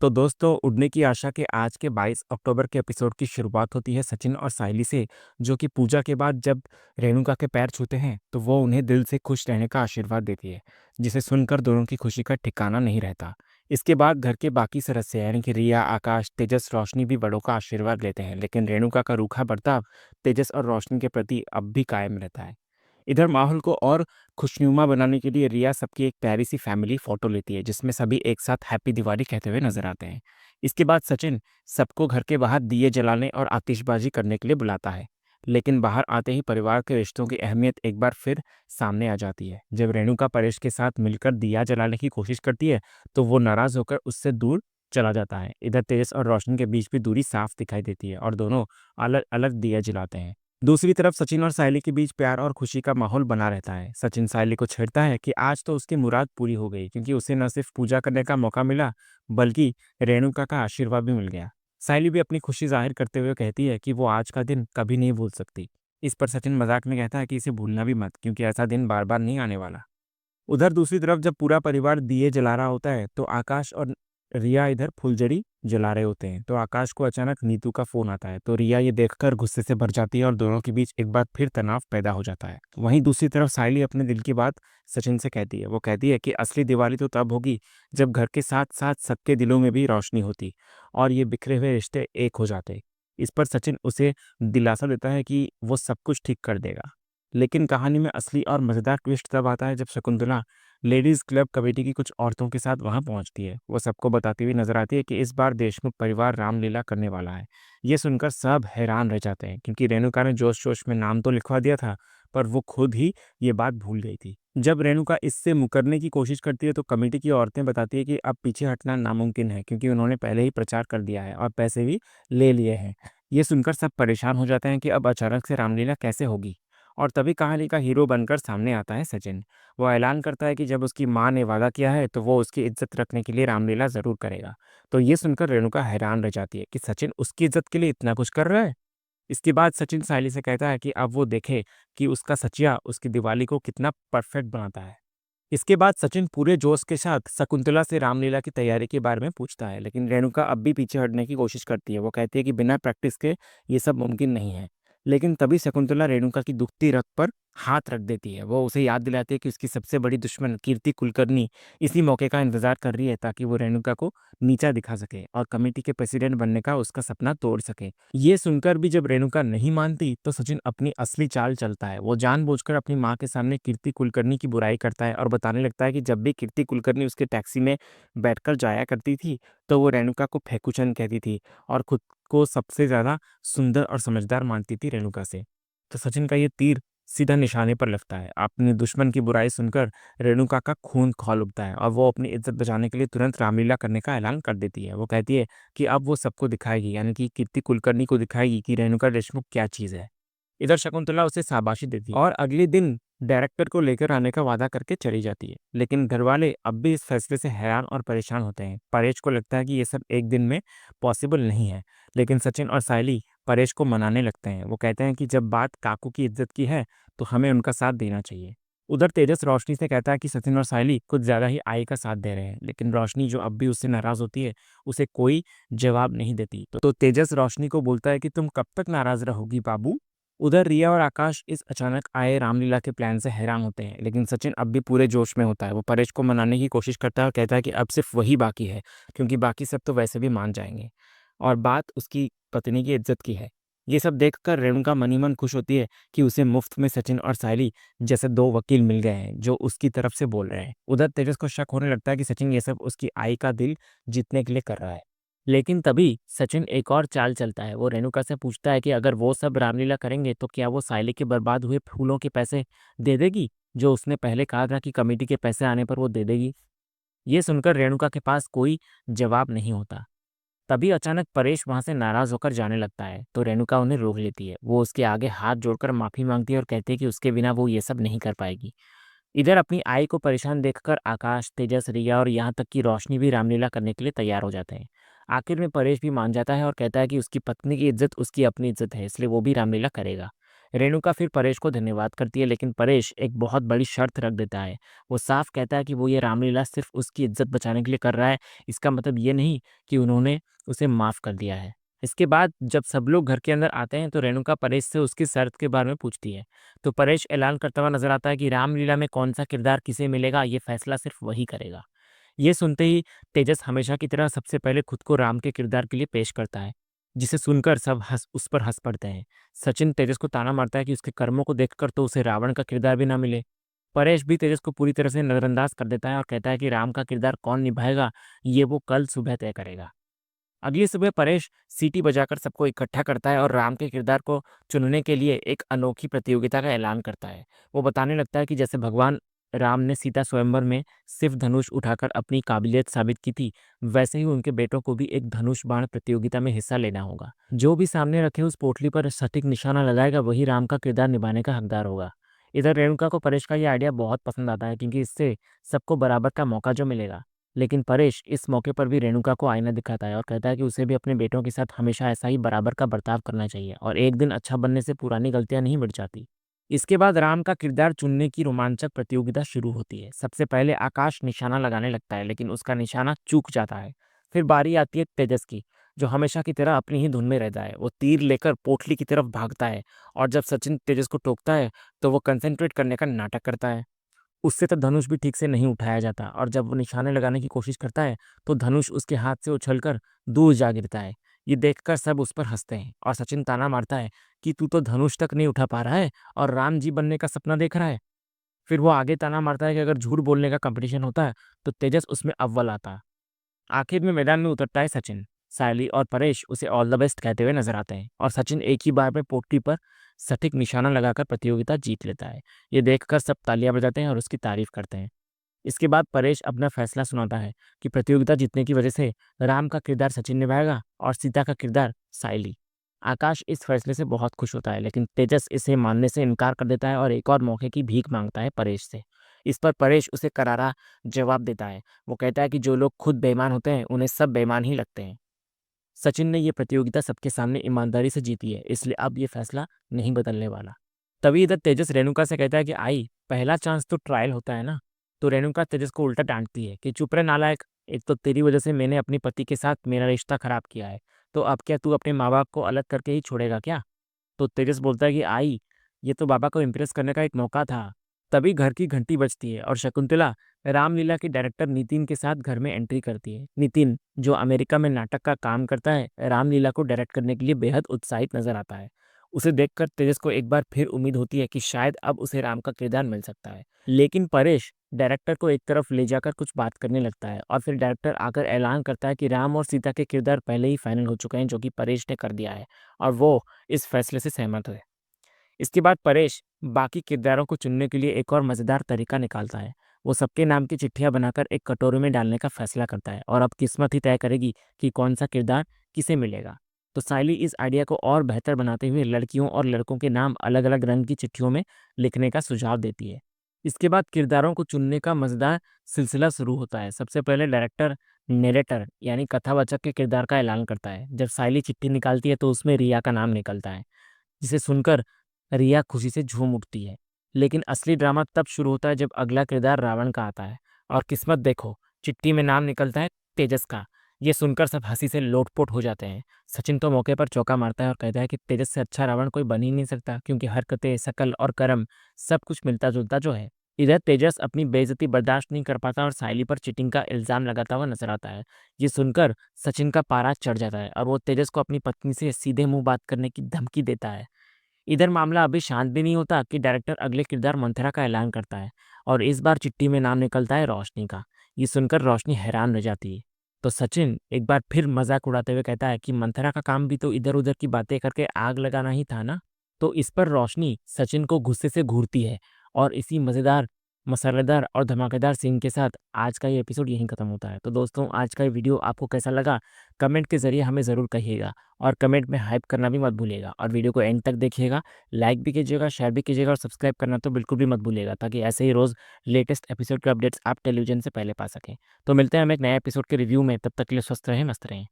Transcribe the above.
तो दोस्तों, उड़ने की आशा के आज के 22 अक्टूबर के एपिसोड की शुरुआत होती है सचिन और सायली से, जो कि पूजा के बाद जब रेणुका के पैर छूते हैं तो वो उन्हें दिल से खुश रहने का आशीर्वाद देती है, जिसे सुनकर दोनों की खुशी का ठिकाना नहीं रहता। इसके बाद घर के बाकी सदस्य यानी कि रिया, आकाश, तेजस, रोशनी भी बड़ों का आशीर्वाद लेते हैं, लेकिन रेणुका का रूखा बर्ताव तेजस और रोशनी के प्रति अब भी कायम रहता है। इधर माहौल को और खुशनुमा बनाने के लिए रिया सबकी एक प्यारी सी फैमिली फोटो लेती है, जिसमें सभी एक साथ हैप्पी दिवाली कहते हुए नजर आते हैं। इसके बाद सचिन सबको घर के बाहर दिए जलाने और आतिशबाजी करने के लिए बुलाता है, लेकिन बाहर आते ही परिवार के रिश्तों की अहमियत एक बार फिर सामने आ जाती है। जब रेणुका परेश के साथ मिलकर दिया जलाने की कोशिश करती है तो वो नाराज होकर उससे दूर चला जाता है। इधर तेजस और रोशन के बीच भी दूरी साफ दिखाई देती है और दोनों अलग अलग दिया जलाते हैं। दूसरी तरफ सचिन और सायली के बीच प्यार और खुशी का माहौल बना रहता है। सचिन सायली को छेड़ता है कि आज तो उसकी मुराद पूरी हो गई, क्योंकि उसे न सिर्फ पूजा करने का मौका मिला बल्कि रेणुका का आशीर्वाद भी मिल गया। सायली भी अपनी खुशी जाहिर करते हुए कहती है कि वो आज का दिन कभी नहीं भूल सकती। इस पर सचिन मजाक में कहता है कि इसे भूलना भी मत, क्योंकि ऐसा दिन बार बार नहीं आने वाला। उधर दूसरी तरफ जब पूरा परिवार दिए जला रहा होता है तो आकाश और रिया इधर फुलझड़ी जला रहे होते हैं। तो आकाश को अचानक नीतू का फोन आता है, तो रिया ये देखकर गुस्से से भर जाती है और दोनों के बीच एक बार फिर तनाव पैदा हो जाता है। वहीं दूसरी तरफ सायली अपने दिल की बात सचिन से कहती है। वो कहती है कि असली दिवाली तो तब होगी जब घर के साथ साथ सबके दिलों में भी रोशनी होती और ये बिखरे हुए रिश्ते एक हो जाते। इस पर सचिन उसे दिलासा देता है कि वो सब कुछ ठीक कर देगा। लेकिन कहानी में असली और मज़ेदार ट्विस्ट तब आता है जब शकुंतला लेडीज क्लब कमेटी की कुछ औरतों के साथ वहां पहुंचती है। वो सबको बताती हुई नजर आती है कि इस बार देशमुख परिवार रामलीला करने वाला है। ये सुनकर सब हैरान रह जाते हैं, क्योंकि रेणुका ने जोश जोश में नाम तो लिखवा दिया था, पर वो खुद ही ये बात भूल गई थी। जब रेणुका इससे मुकरने की कोशिश करती है तो कमेटी की औरतें बताती है कि अब पीछे हटना नामुमकिन है, क्योंकि उन्होंने पहले ही प्रचार कर दिया है और पैसे भी ले लिए हैं। ये सुनकर सब परेशान हो जाते हैं कि अब अचानक से रामलीला कैसे होगी। और तभी कहानी का हीरो बनकर सामने आता है सचिन। वो ऐलान करता है कि जब उसकी माँ ने वादा किया है तो वो उसकी इज्जत रखने के लिए रामलीला जरूर करेगा। तो ये सुनकर रेणुका हैरान रह जाती है कि सचिन उसकी इज्जत के लिए इतना कुछ कर रहा है। इसके बाद सचिन सायली से कहता है कि अब वो देखे कि उसका सचिया उसकी दिवाली को कितना परफेक्ट बनाता है। इसके बाद सचिन पूरे जोश के साथ शकुंतला से रामलीला की तैयारी के बारे में पूछता है, लेकिन रेणुका अब भी पीछे हटने की कोशिश करती है। वो कहती है कि बिना प्रैक्टिस के ये सब मुमकिन नहीं है। लेकिन तभी शकुंतला रेणुका की दुखती रथ पर हाथ रख देती है। वो उसे याद दिलाती है कि उसकी सबसे बड़ी दुश्मन कीर्ति कुलकर्णी इसी मौके का इंतजार कर रही है, ताकि वो रेणुका को नीचा दिखा सके और कमेटी के प्रेसिडेंट बनने का उसका सपना तोड़ सके। ये सुनकर भी जब रेणुका नहीं मानती तो सचिन अपनी असली चाल चलता है। वो जानबूझकर अपनी माँ के सामने कीर्ति कुलकर्णी की बुराई करता है और बताने लगता है कि जब भी कीर्ति कुलकर्णी उसके टैक्सी में बैठकर जाया करती थी तो वो रेणुका को फेकुचन कहती थी और खुद को सबसे ज्यादा सुंदर और समझदार मानती थी रेणुका से। तो सचिन का ये तीर सीधा निशाने पर लगता है। अपने दुश्मन की बुराई सुनकर रेणुका का खून खौल उठता है और वो अपनी इज्जत बचाने के लिए तुरंत रामलीला करने का ऐलान कर देती है। वो कहती है कि अब वो सबको दिखाएगी, यानी कि कीर्ति कुलकर्णी को दिखाएगी कि रेणुका देशमुख क्या चीज है। इधर शकुंतला उसे शाबाशी देती है और अगले दिन डायरेक्टर को लेकर आने का वादा करके चली जाती है। लेकिन घर वाले अब भी इस फैसले से हैरान और परेशान होते हैं। परेश को लगता है कि ये सब एक दिन में पॉसिबल नहीं है, लेकिन सचिन और सायली परेश को मनाने लगते हैं। वो कहते हैं कि जब बात काकू की इज्जत की है तो हमें उनका साथ देना चाहिए। उधर तेजस रोशनी से कहता है कि सचिन और सायली कुछ ज्यादा ही आई का साथ दे रहे हैं, लेकिन रोशनी जो अब भी उससे नाराज होती है उसे कोई जवाब नहीं देती। तो तेजस रोशनी को बोलता है कि तुम कब तक नाराज रहोगी बाबू। उधर रिया और आकाश इस अचानक आए रामलीला के प्लान से हैरान होते हैं, लेकिन सचिन अब भी पूरे जोश में होता है। वो परेश को मनाने की कोशिश करता है और कहता है कि अब सिर्फ वही बाकी है, क्योंकि बाकी सब तो वैसे भी मान जाएंगे और बात उसकी पत्नी की इज्जत की है। ये सब देखकर रेणुका मन ही मन खुश होती है कि उसे मुफ्त में सचिन और सायली जैसे दो वकील मिल गए हैं जो उसकी तरफ से बोल रहे हैं। उधर तेजस को शक होने लगता है कि सचिन ये सब उसकी आई का दिल जीतने के लिए कर रहा है। लेकिन तभी सचिन एक और चाल चलता है। वो रेणुका से पूछता है कि अगर वो सब रामलीला करेंगे तो क्या वो सायली के बर्बाद हुए फूलों के पैसे दे देगी, जो उसने पहले कहा था कि कमेटी के पैसे आने पर वो दे देगी। ये सुनकर रेणुका के पास कोई जवाब नहीं होता। तभी अचानक परेश वहां से नाराज होकर जाने लगता है, तो रेणुका उन्हें रोक लेती है। वो उसके आगे हाथ जोड़कर माफी मांगती है और कहती है कि उसके बिना वो ये सब नहीं कर पाएगी। इधर अपनी आई को परेशान देखकर आकाश, तेजस, रिया और यहाँ तक कि रोशनी भी रामलीला करने के लिए तैयार हो जाते हैं। आखिर में परेश भी मान जाता है और कहता है कि उसकी पत्नी की इज्जत उसकी अपनी इज्जत है, इसलिए वो भी रामलीला करेगा। रेणुका फिर परेश को धन्यवाद करती है, लेकिन परेश एक बहुत बड़ी शर्त रख देता है। वो साफ कहता है कि वो ये रामलीला सिर्फ उसकी इज्जत बचाने के लिए कर रहा है। इसका मतलब ये नहीं कि उन्होंने उसे माफ कर दिया है। इसके बाद जब सब लोग घर के अंदर आते हैं तो रेणुका परेश से उसकी शर्त के बारे में पूछती है। तो परेश ऐलान करता हुआ नजर आता है कि रामलीला में कौन सा किरदार किसे मिलेगा ये फैसला सिर्फ वही करेगा। ये सुनते ही तेजस हमेशा की तरह सबसे पहले खुद को राम के किरदार के लिए पेश करता है, जिसे सुनकर सब उस पर हंस पड़ते हैं। सचिन तेजस को ताना मारता है कि उसके कर्मों को देखकर तो उसे रावण का किरदार भी ना मिले। परेश भी तेजस को पूरी तरह से नजरअंदाज कर देता है और कहता है कि राम का किरदार कौन निभाएगा ये वो कल सुबह तय करेगा। अगली सुबह परेश सीटी बजाकर सबको इकट्ठा करता है और राम के किरदार को चुनने के लिए एक अनोखी प्रतियोगिता का ऐलान करता है। वो बताने लगता है कि जैसे भगवान राम ने सीता स्वयंवर में सिर्फ धनुष उठाकर अपनी काबिलियत साबित की थी, वैसे ही उनके बेटों को भी एक धनुष बाण प्रतियोगिता में हिस्सा लेना होगा। जो भी सामने रखे उस पोटली पर सटीक निशाना लगाएगा वही राम का किरदार निभाने का हकदार होगा। इधर रेणुका को परेश का यह आइडिया बहुत पसंद आता है, क्योंकि इससे सबको बराबर का मौका जो मिलेगा। लेकिन परेश इस मौके पर भी रेणुका को आईना दिखाता है और कहता है कि उसे भी अपने बेटों के साथ हमेशा ऐसा ही बराबर का बर्ताव करना चाहिए और एक दिन अच्छा बनने से पुरानी गलतियां नहीं मिट जाती। इसके बाद राम का किरदार चुनने की रोमांचक प्रतियोगिता शुरू होती है। सबसे पहले आकाश निशाना लगाने लगता है, लेकिन उसका निशाना चूक जाता है। फिर बारी आती है तेजस की, जो हमेशा की तरह अपनी ही धुन में रहता है। वो तीर लेकर पोटली की तरफ भागता है और जब सचिन तेजस को टोकता है तो वो कंसंट्रेट करने का नाटक करता है। उससे तो धनुष भी ठीक से नहीं उठाया जाता और जब वो निशाने लगाने की कोशिश करता है तो धनुष उसके हाथ से उछलकर दूर जा गिरता है। ये देखकर सब उस पर हंसते हैं और सचिन ताना मारता है कि तू तो धनुष तक नहीं उठा पा रहा है और राम जी बनने का सपना देख रहा है। फिर वो आगे ताना मारता है कि अगर झूठ बोलने का कंपटीशन होता है तो तेजस उसमें अव्वल आता। आखिर में मैदान में उतरता है सचिन। सायली और परेश उसे ऑल द बेस्ट कहते हुए नजर आते हैं और सचिन एक ही बार में पोटली पर सटीक निशाना लगाकर प्रतियोगिता जीत लेता है। ये देखकर सब तालियां बजाते हैं और उसकी तारीफ करते हैं। इसके बाद परेश अपना फैसला सुनाता है कि प्रतियोगिता जीतने की वजह से राम का किरदार सचिन निभाएगा और सीता का किरदार सायली। आकाश इस फैसले से बहुत खुश होता है, लेकिन तेजस इसे मानने से इनकार कर देता है और एक और मौके की भीख मांगता है परेश से। इस पर परेश उसे करारा जवाब देता है। वो कहता है कि जो लोग खुद बेईमान होते हैं उन्हें सब बेईमान ही लगते हैं। सचिन ने ये प्रतियोगिता सबके सामने ईमानदारी से जीती है, इसलिए अब ये फैसला नहीं बदलने वाला। तभी इधर तेजस रेणुका से कहता है कि आई, पहला चांस तो ट्रायल होता है ना। तो रेणुका तेजस को उल्टा डांटती है कि चुप रहे नालायक, एक तो तेरी वजह से मैंने अपने पति के साथ मेरा रिश्ता खराब किया है, तो अब क्या तू अपने माँ बाप को अलग करके ही छोड़ेगा क्या? तो तेजस बोलता है कि आई, ये तो बाबा को इम्प्रेस करने का एक मौका था। तभी घर की घंटी बजती है और शकुंतला रामलीला के डायरेक्टर नितिन के साथ घर में एंट्री करती है। नितिन, जो अमेरिका में नाटक का काम करता है, रामलीला को डायरेक्ट करने के लिए बेहद उत्साहित नजर आता है। उसे देखकर तेजस को एक बार फिर उम्मीद होती है कि शायद अब उसे राम का किरदार मिल सकता है। लेकिन परेश डायरेक्टर को एक तरफ ले जाकर कुछ बात करने लगता है और फिर डायरेक्टर आकर ऐलान करता है कि राम और सीता के किरदार पहले ही फाइनल हो चुके हैं, जो कि परेश ने कर दिया है और वो इस फैसले से सहमत है। इसके बाद परेश बाकी किरदारों को चुनने के लिए एक और मजेदार तरीका निकालता है। वो सबके नाम की चिट्ठियां बनाकर एक कटोरे में डालने का फैसला करता है और अब किस्मत ही तय करेगी कि कौन सा किरदार किसे मिलेगा। तो साइली इस आइडिया को और बेहतर बनाते हुए लड़कियों और लड़कों के नाम अलग अलग रंग की चिट्ठियों में लिखने का सुझाव देती है। इसके बाद किरदारों को चुनने का मजेदार सिलसिला शुरू होता है। सबसे पहले डायरेक्टर नरेटर यानी कथावाचक के किरदार का ऐलान करता है। जब साइली चिट्ठी निकालती है तो उसमें रिया का नाम निकलता है, जिसे सुनकर रिया खुशी से झूम उठती है। लेकिन असली ड्रामा तब शुरू होता है जब अगला किरदार रावण का आता है और किस्मत देखो, चिट्ठी में नाम निकलता है तेजस का। ये सुनकर सब हंसी से लोटपोट हो जाते हैं। सचिन तो मौके पर चौका मारता है और कहता है कि तेजस से अच्छा रावण कोई बन ही नहीं सकता, क्योंकि हरकतें, शकल और कर्म सब कुछ मिलता जुलता जो है। इधर तेजस अपनी बेइज्जती बर्दाश्त नहीं कर पाता और साइली पर चीटिंग का इल्जाम लगाता हुआ नजर आता है। ये सुनकर सचिन का पारा चढ़ जाता है और वो तेजस को अपनी पत्नी से सीधे मुंह बात करने की धमकी देता है। इधर मामला अभी शांत भी नहीं होता कि डायरेक्टर अगले किरदार मंथरा का ऐलान करता है और इस बार चिट्ठी में नाम निकलता है रोशनी का। ये सुनकर रोशनी हैरान रह जाती है। तो सचिन एक बार फिर मजाक उड़ाते हुए कहता है कि मंथरा का काम भी तो इधर उधर की बातें करके आग लगाना ही था ना। तो इस पर रोशनी सचिन को गुस्से से घूरती है और इसी मजेदार, मसालेदार और धमाकेदार सीन के साथ आज का ये एपिसोड यहीं खत्म होता है। तो दोस्तों, आज का ये वीडियो आपको कैसा लगा कमेंट के जरिए हमें ज़रूर कहिएगा और कमेंट में हाइप करना भी मत भूलिएगा और वीडियो को एंड तक देखिएगा। लाइक भी कीजिएगा, शेयर भी कीजिएगा और सब्सक्राइब करना तो बिल्कुल भी मत भूलिएगा, ताकि ऐसे ही रोज़ लेटेस्ट एपिसोड के अपडेट्स आप टेलीविजन से पहले पा सकें। तो मिलते हैं हम एक नए एपिसोड के रिव्यू में। तब तक के लिए स्वस्थ रहें, मस्त रहें।